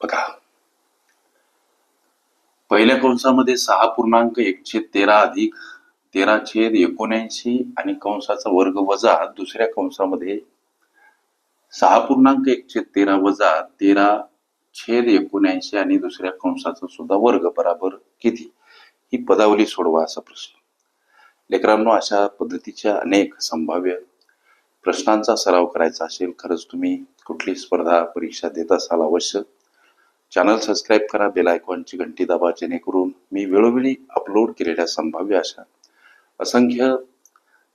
बघा, पहिल्या कंसामध्ये 6.1/13 अधिक 13/79 आणि कंसाचा वर्ग वजा दुसऱ्या कंसामध्ये 6.1/13 वजा 13/79 आणि दुसऱ्या कंसाचा सुद्धा वर्ग बराबर किती, ही पदावली सोडवा असा प्रश्न. लेकरांनो, अशा पद्धतीच्या अनेक संभाव्य प्रश्नांचा सराव करायचा असेल, खरंच तुम्ही कुठली स्पर्धा परीक्षा देत असाल, अवश्य चॅनल सबस्क्राईब करा, बेल आयकॉनची घंटी दाबा, जेणेकरून मी वेळोवेळी अपलोड केलेल्या संभाव्य अशा असंख्य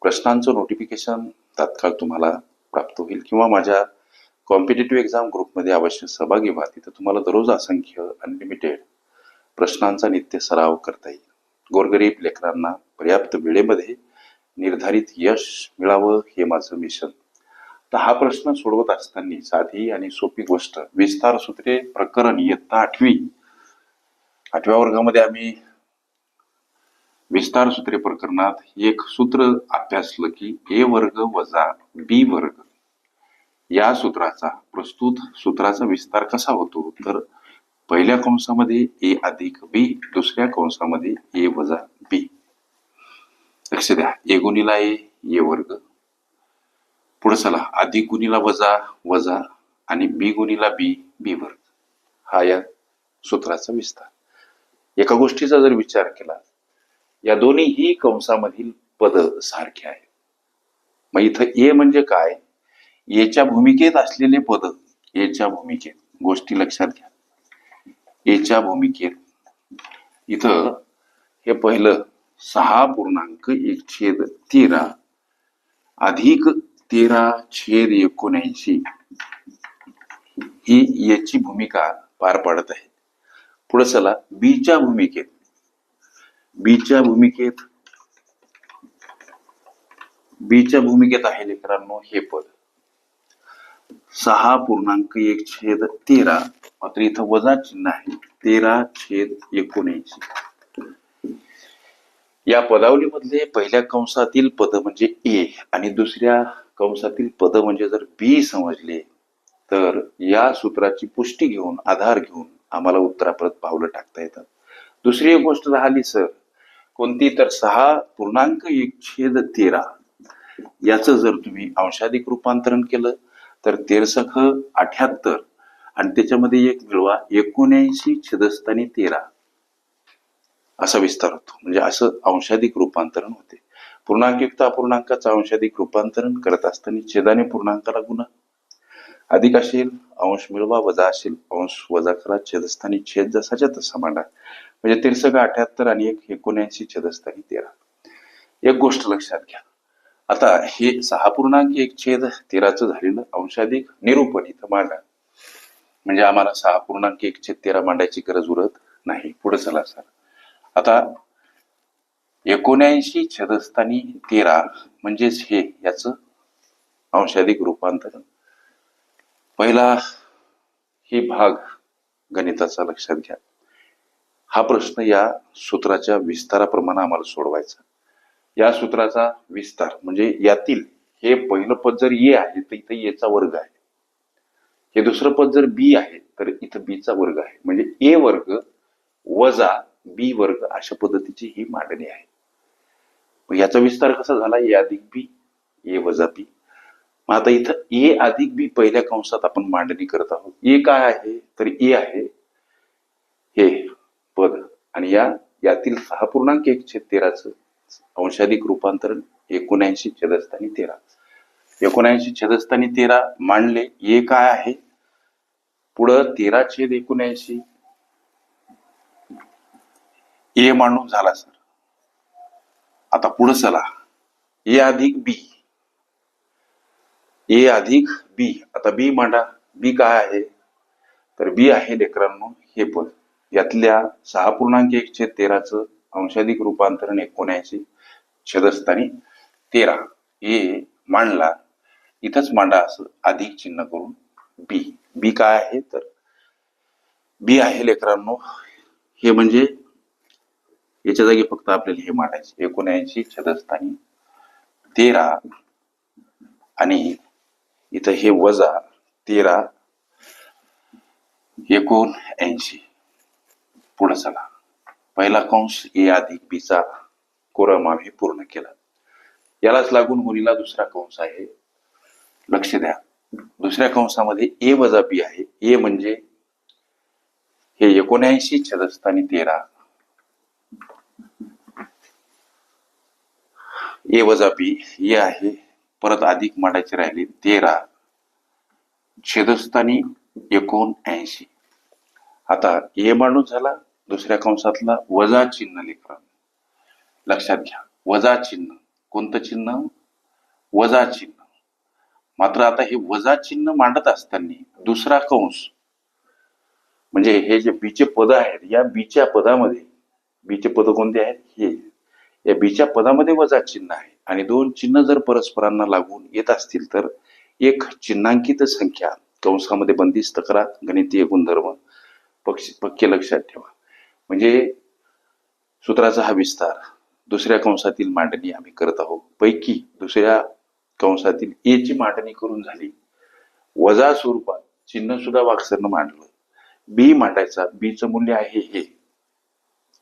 प्रश्नांचं नोटिफिकेशन तात्काळ तुम्हाला प्राप्त होईल. किंवा माझ्या कॉम्पिटेटिव्ह एक्झाम ग्रुपमध्ये अवश्य सहभागी व्हा. तिथे तुम्हाला दररोज असंख्य अनलिमिटेड प्रश्नांचा नित्य सराव करता येईल. गोरगरीब लेकरांना पर्याप्त वेळेमध्ये निर्धारित यश मिळावं, हे माझं मिशन. तर हा प्रश्न सोडवत असताना साधी आणि सोपी गोष्ट, विस्तार सूत्रे प्रकरण इयत्ता 8व्या वर्गामध्ये आम्ही विस्तार सूत्रे प्रकरणात एक सूत्र अभ्यासलं की ए वर्ग वजा बी वर्ग या सूत्राचा, प्रस्तुत सूत्राचा विस्तार कसा होतो. तर पहिल्या कंसामध्ये ए अधिक बी, दुसऱ्या कंसामध्ये ए वजा बी. लक्ष द्या, ए गुणिला ए वर्ग, पुढे चला अधिक गुणिला वजा वजा आणि बी गुणिला बी बी वर्ग, हा या सूत्राचा विस्तार. एका गोष्टीचा जर विचार केला, या दोन्हीही कंसामधील पद सारखे आहे. मग इथं ए म्हणजे काय, एच्या भूमिकेत असलेले पद, एच्या भूमिकेत, गोष्टी लक्षात घ्या. एच्या भूमिकेत इथं हे पहिलं 6.1/13 अधिक 13/79 ही याची भूमिका पार पाडत आहे. पुढे चला बीच्या भूमिकेत, बीच्या भूमिकेत आहे लेकरांनो हे पद 6.1/13, मात्र इथं वजा चिन्ह आहे, 13/79. या पदावलीमधले पहिल्या कंसातील पद म्हणजे ए आणि दुसऱ्या कंसातील पद म्हणजे जर बी समजले, तर या सूत्राची पुष्टी घेऊन, आधार घेऊन आम्हाला उत्तरापर्यंत पावलं टाकता येतात. दुसरी एक गोष्ट राहिली सर, कोणती, तर 6.1/13 याचं जर तुम्ही अंशाधिक रूपांतरण केलं तर 13×78 आणि त्याच्यामध्ये एक मिळवा 79/13 असा विस्तार होतो. म्हणजे असं अंशाधिक रूपांतरण होते. पूर्णांकयुक्त अपूर्णांकाचं अंशाधिक रूपांतरण करत असताना छेदाने पूर्णांकाला गुणा, अधिक असेल अंश मिळवा, वजा असेल अंश वजा करा, छेदस्थानी छेद जसाच्या तसा मांडा. म्हणजे 13×78 आणि 79/13. एक गोष्ट लक्षात घ्या, आता हे 6.1/13 झालेलं अंशाधिक निरूपण इथं मांडा, म्हणजे आम्हाला 6.1/13 मांडायची गरज उरत नाही. पुढे चला सर, आता 79/13 म्हणजेच हे याचं अंशाधिक रूपांतरण. पहिला ही भाग गणिताचा लक्षात घ्या. हा प्रश्न या सूत्राच्या विस्ताराप्रमाणे आम्हाला सोडवायचा. या सूत्राचा विस्तार म्हणजे यातील हे पहिलं पद जर ए आहे तर इथं एचा वर्ग आहे, हे दुसरं पद जर बी आहे तर इथं बीचा वर्ग आहे, म्हणजे ए वर्ग वजा बी वर्ग अशा पद्धतीची ही मांडणी आहे. मग याचा विस्तार कसा झाला, ए अधिक बी, ए वजा बी. मग आता इथं ए अधिक बी पहिल्या कंसात आपण मांडणी करत आहोत. ए काय आहे, तर ए आहे हे पद आणि यातील 6.1/13 अंशाधिक रूपांतरण 79/13. 79/13 मांडले. ए काय आहे, पुढं 13/79 ए मांडून झाला सर. आता पुढे चला, ए अधिक बी, ए अधिक बी. आता बी मांडा. बी काय आहे, तर बी आहे लेकरांनो हे पद, यातल्या 6.1/13 अंशाधिक रूपांतरण 79/13. ए मांडला, इथंच मांडा असं अधिक चिन्ह करून बी. बी काय आहे, तर बी आहे लेकरांनो हे, म्हणजे याच्या जागी फक्त आपल्याला हे मांडायचे 79/13 आणि इथं हे वजा 13 79. पुढे चला. पहिला कंस ए अधिक बीचा कोरम आम्ही पूर्ण केला. यालाच लागून गुणीला दुसरा कंस आहे. लक्ष द्या, दुसऱ्या कंसामध्ये ए वजा बी आहे. ए म्हणजे हे 79 छेदस्थानी 13. ए वजा बी ए आहे. परत अधिक मांडायचे राहिले 13 छेदस्थानी 79. आता ए मांडून झाला. दुसऱ्या कंसातला वजा चिन्ह लेकरा लक्षात घ्या. वजा चिन्ह, कोणतं चिन्ह? वजा चिन्ह. मात्र आता हे वजा चिन्ह मांडत असताना दुसरा कंस म्हणजे हे जे बीचे पद आहेत, या बीच्या पदामध्ये, बीचे पद कोणते आहेत? हे. या बीच्या पदामध्ये वजा चिन्ह आहे आणि दोन चिन्ह जर परस्परांना लागून येत असतील तर एक चिन्हांकित संख्या कंसामध्ये बंदिस्त करा. गणितीय गुणधर्म पक्के लक्षात ठेवा. म्हणजे सूत्राचा हा विस्तार दुसऱ्या कंसातील मांडणी आम्ही करत आहोत. पैकी दुसऱ्या कंसातील ए ची मांडणी करून झाली. वजा स्वरूपात चिन्ह सुद्धा वाकसरनं मांडलं. बी मांडायचा. बीचं मूल्य आहे हे.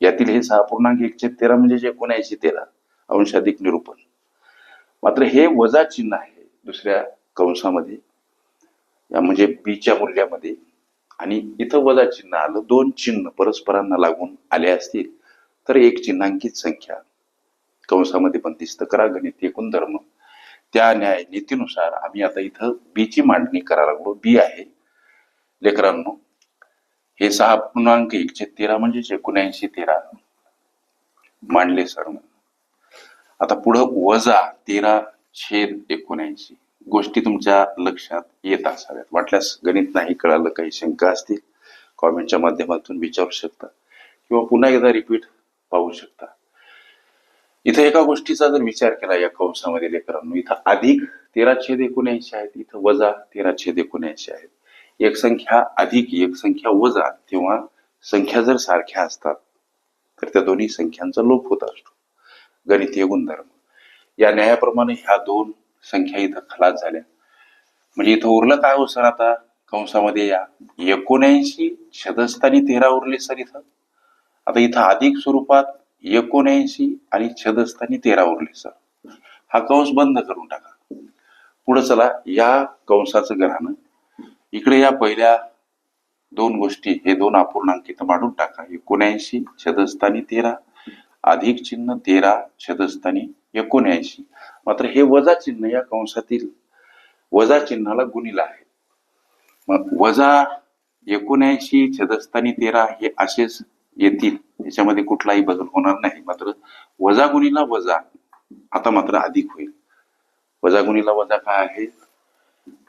यातील हे 6.1/13 म्हणजे 79 अंशाधिक निरूपण. मात्र हे वजा चिन्ह आहे दुसऱ्या कंसामध्ये, म्हणजे बीच्या मूल्यामध्ये, आणि इथं वजा चिन्ह आलं. दोन चिन्ह परस्परांना लागून आले असतील तर एक चिन्हांकित संख्या कंसामध्ये बंदिस्त करा. गणितीय गुणधर्म त्या न्याय नीतीनुसार आम्ही आता इथं बीची मांडणी करायला लागलो. बी आहे लेकरांनो हे 6.1/13 म्हणजे 79 मांडले सर. आता पुढं वजा 13/79 गोष्टी तुमच्या लक्षात येत असाव्यात. वाटल्यास गणित नाही कळालं, काही शंका असतील कॉमेंटच्या माध्यमातून विचारू शकता किंवा पुन्हा एकदा रिपीट पाहू शकता. इथं एका गोष्टीचा जर विचार केला या कंसामध्ये लेकरांनो, इथं अधिक 13/79 आहेत, इथं वजा 13/79 आहेत. एक संख्या अधिक एक संख्या वजा, तेव्हा संख्या जर सारख्या असतात तर त्या दोन्ही संख्यांचा लोप होत असतो. गणितीय गुणधर्म या न्यायाप्रमाणे ह्या दोन संख्या इथं खलास झाल्या. म्हणजे इथं उरलं काय हो सर? आता कंसामध्ये या 79 छेदस्थानी 13 उरले सर इथं. आता इथं अधिक स्वरूपात 79 आणि छेदस्थानी 13 उरले सर. हा कंस बंद करून टाका. पुढे चला. या कंसाचं घराणं इकडे या पहिल्या दोन गोष्टी, हे दोन अपूर्णांक इथं मांडून टाका. 79 छेदस्थानी 13 अधिक चिन्ह 13 छेदस्थानी 79. मात्र हे वजा चिन्ह या कंसातील वजा चिन्हाला गुणिला आहे. मग वजा 79 छेदस्थानी 13 हे असेच येतील, याच्यामध्ये कुठलाही बदल होणार नाही. मात्र वजा गुणिला वजा आता मात्र अधिक होईल. वजा गुणिला वजा काय आहे?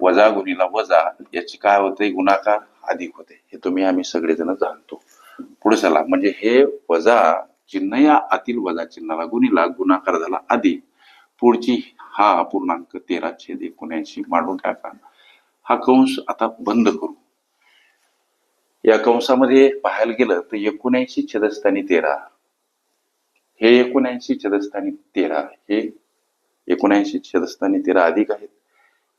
वजा गुणिला वजा याची काय होते? गुणाकार अधिक होते. हे तुम्ही आम्ही सगळेजण जाणतो. पुढे चला. म्हणजे हे वजा चिन्ह या आतील वजा चिन्हाला गुणिला गुणाकार झाला अधिक. पुढची हा अपूर्णांक 13/79 मांडून टाका. हा कंस आता बंद करू. या कंसामध्ये पाहायला गेलं तर 79 छेदस्थानी 13 हे 79 छेदस्थानी 13 हे 79 छेदस्थानी 13 अधिक आहेत.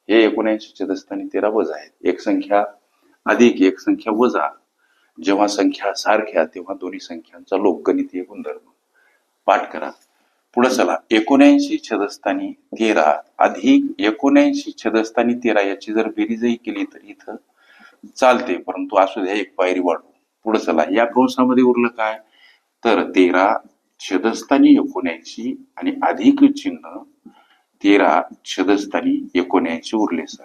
हे 79 छेदस्थानी 13 वजा आहेत. एक संख्या अधिक एक संख्या वजा, जेव्हा संख्या सारख्या तेव्हा दोन्ही संख्यांचा लोप. गणितीय गुणधर्म पाठ करा. पुढे चला. 79 छेदस्थानी 13 अधिक 79 छेदस्थानी 13 याची जर बेरीजही केली तर इथं चालते, परंतु असू द्या एक पायरी वाढू. पुढे चला. या कंसामध्ये उरलं काय? तर 13 छेदस्थानी 79 आणि अधिक चिन्ह 13 छेदस्थानी 79 उरले सर.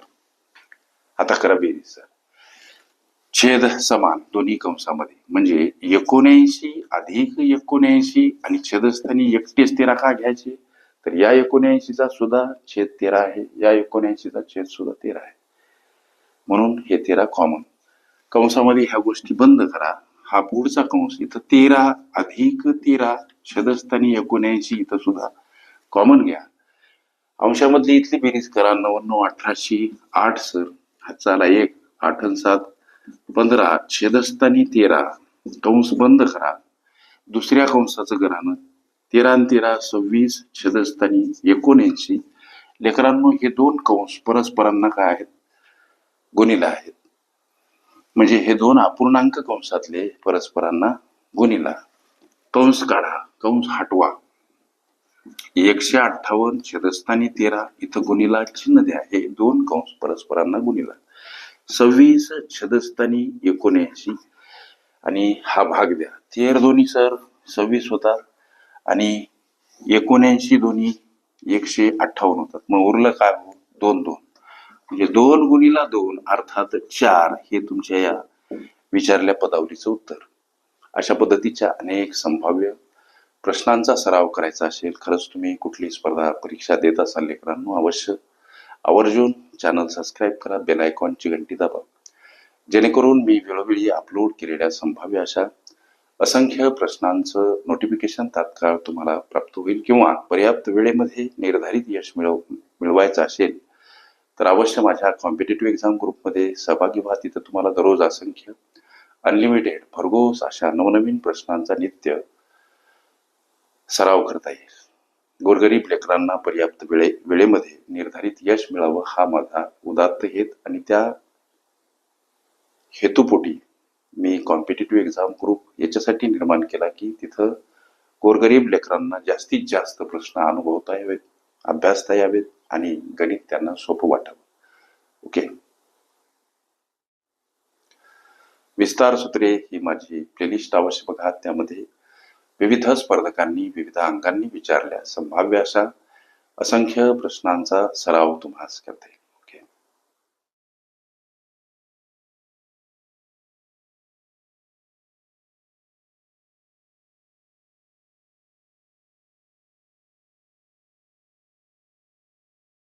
आता करा बेरीज सर. छेद समान दोन्ही कंसामध्ये, म्हणजे 79 अधिक 79 आणि छेदस्थानी 13 का घ्यायचे? तर या 79चा सुद्धा छेद 13 आहे, या 79चा छेद सुद्धा 13 आहे, म्हणून हे 13 कॉमन. कंसामध्ये ह्या गोष्टी बंद करा. हा पुढचा कंस इथं 13 अधिक 13 छेदस्थानी 79 इथं सुद्धा कॉमन घ्या. अंशामधली इथली बेरीज करा. 99 18 8 सर. हातचा आला 1 8 आणि 7 15 छेदस्थानी 13 कंस बंद करा. दुसऱ्या कंसाचं घराणं 13 आणि 13 26 छेदस्थानी 79. लेकरांनो हे दोन कंस परस्परांना काय आहेत? गुणिला आहेत. म्हणजे हे दोन अपूर्णांक कंसातले परस्परांना गुणिला, कंस काढा, कंस हटवा. 158 छेदस्थानी 13 इथं गुणिला चिन्ह द्या. हे दोन कंस परस्परांना गुणिला. 26 छेदस्थानी 79 आणि हा भाग द्या. 13 दोन्ही सर 26 होतात आणि 79 दोन्ही 158 होतात. मग उरलं काय हो? 2 2. म्हणजे 2 गुणिला 2 अर्थात 4 हे तुमच्या या विचारल्या पदावलीचं उत्तर. अशा पद्धतीच्या अनेक संभाव्य प्रश्नांचा सराव करायचा असेल, खरंच तुम्ही कुठली स्पर्धा परीक्षा देत असाल लेकरांनो, अवश्य आवर्जून चॅनल सबस्क्राईब करा, बेल आयकॉनची घंटी दाबा, जेणेकरून मी वेळोवेळी अपलोड केलेल्या संभाव्य अशा असंख्य प्रश्नांचं नोटिफिकेशन तात्काळ तुम्हाला प्राप्त होईल. किंवा पर्याप्त वेळेमध्ये निर्धारित यश मिळवायचं असेल तर अवश्य माझ्या कॉम्पिटेटिव्ह एक्झाम ग्रुपमध्ये सहभागी व्हा. तिथं तुम्हाला दररोज असंख्य अनलिमिटेड भरघोस अशा नवनवीन प्रश्नांचा नित्य सराव करता येईल. गोरगरीब लेकरांना पर्याप्त वेळेमध्ये निर्धारित यश मिळावं हा माझा उदात्त हेत आणि त्या हेतुपोटी मी कॉम्पिटेटिव्ह एक्झाम ग्रुप याच्यासाठी निर्माण केला की तिथं गोरगरीब लेकरांना जास्तीत जास्त प्रश्न अनुभवता यावेत, अभ्यासता यावेत आणि गणित त्यांना सोपं वाटावं. ओके. विस्तार सूत्रे ही माझी प्लेलिस्ट अवश्य बघा. त्यामध्ये विविध स्पर्धकांनी विविध अंकांनी विचारल्या संभाव्य अशा असंख्य प्रश्नांचा सराव तुम्हाला करता येईल.